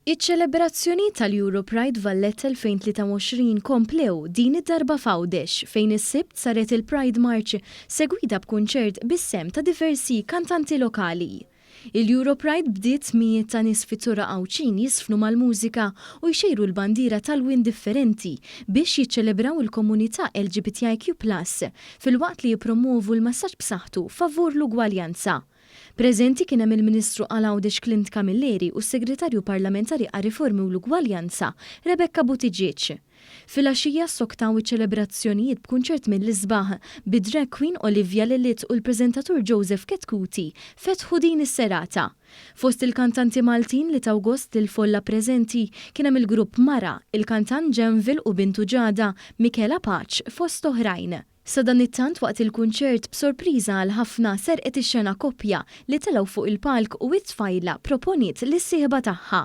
Iċ-ċelebrazzjoni tal-Europride Valletta 2023 komplew din id-darba f'Għawdex fejn is-Sibt saret il-Pride March segwita b'kunċert bis-sem ta' diversi kantanti lokali. Il-Europride bdiet mijiet ta' nies fit-tura qawċin jisfnu mal-mużika u jxejru l-bandiera tal-win differenti biex jiċċelebraw il-komunità LGBTIQ+ fil-waqt li jippromovu l-messaġġ b'saħħtu favur l-ugwaljanza. Preżenti kien hemm il-Ministru għal Għawdex Clint Camilleri u s-Segretarju Parlamentari għar-Riformi u l-Ugwaljanza Rebecca Buttigieg. Fil-għaxija soktaw iċ-ċelebrazzjonijiet b'kunċert mill-isbaħ bid-drag queen Olivia Lillit u l-preżentatur Joseph Ketkuti fetħu din is-serata. Fost il-kantanti Maltin li taw gost il-folla preżenti kien hemm il-grupp Mara, il-kantant Ġenvil u bintu ġada Michela Paċ fost oħrajn. Sa dan it-tant waqt il-kunċert b'sorpriża għal ħafna serqet ix-xena koppja li telgħu fuq il-palk u it-tfajla proponiet lis-sieħba tagħha.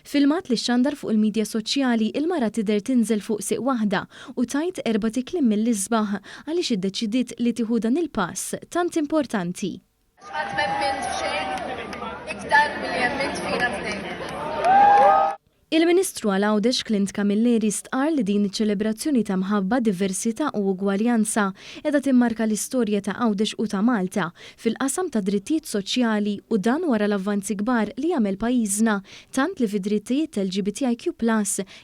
Filmat li xandar fuq il-medja soċjali il-mara tidher tinżel fuq siq waħda u tajt erba' tiklim mill-isbaħ għaliex iddeċidiet li tieħu dan il-pass tant importanti. Qatt m'emmint f'xejn iktar milli emmint fina tnejn. Il-Ministru għal Għawdex Clint Camilleri stqar li din iċ-ċelebrazzjoni ta' mħabba, diversità u ugwaljanza qiegħda timmarka l-istorja ta' Għawdex u ta' Malta fil-qasam ta' drittijiet soċjali u dan wara l-avvanzi kbar li jagħmel pajjiżna tant li fid-drittijiet LGBTIQ+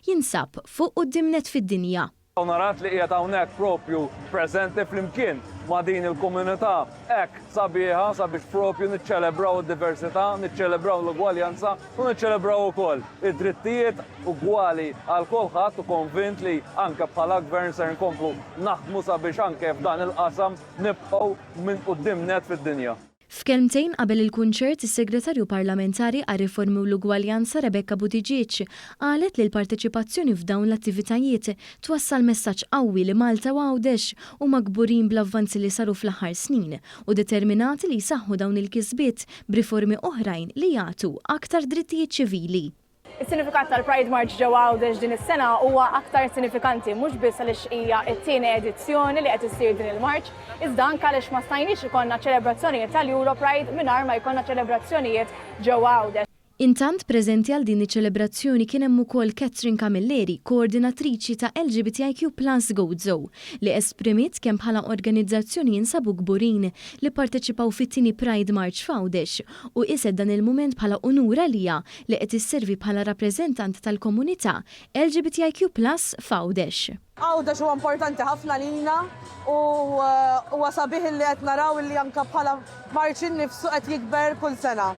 jinsab fuq qudiemnet fid-dinja. Narat li qiegħed hawnhekk propju preżenti flimkien ma' din il-komunità hekk sabiħa sabiex propju niċċelebraw id-diversità, niċċelebraw l-ugwaljanza u niċċelebraw ukoll id-drittijiet ugwali għal kulħadd u konvint li anke bħala gvern ser nkomplu naħdmu sabiex anke f'dan il-qasam nibqgħu minn qudiemnet fid-dinja. F'kelmtejn qabel il-kunċert, is-Segretarju Parlamentari għar-Riformi u l-Ugwaljanza Rebecca Buttigieg qalet li l-parteċipazzjoni f'dawn l-attivitajiet twassal messaġġ qawwi li Malta u Għawdex huma kburin bl-avvanzi li saru fl-aħħar snin u determinati li jsaħħu dawn il-kisbiet b'riformi oħrajn li jagħtu aktar drittijiet ċivili. Is-sinifikat tal-Pride March ġewwa Għawdex din is-sena huwa aktar sinifikanti mhux biss għaliex hija t-tieni edizzjoni li qed issir din il-March, iżda anke għaliex ma stajniex ikollna ċelebrazzjonijiet tal-Europride mingħajr ma jkollna ċelebrazzjonijiet ġewwa Għawdex. Intant preżenti għal din iċ-ċelebrazzjoni kien hemm ukoll Catherine Camilleri, koordinatriċi ta' LGBTIQ+ GoZo, li esprimiet kemm bħala organizzazzjoni jinsabu kburin li parteċipaw fit-tieni Pride March f'Għawdex u ised dan il-mument bħala onura lija li qed isservi bħala rappreżentant tal-komunità LGBTIQ+ f'Għawdex. Għawdex huwa importanti ħafna lina u huwa sabiħ li qed naraw li anke bħala marċ innifsu qed jikber kull sena.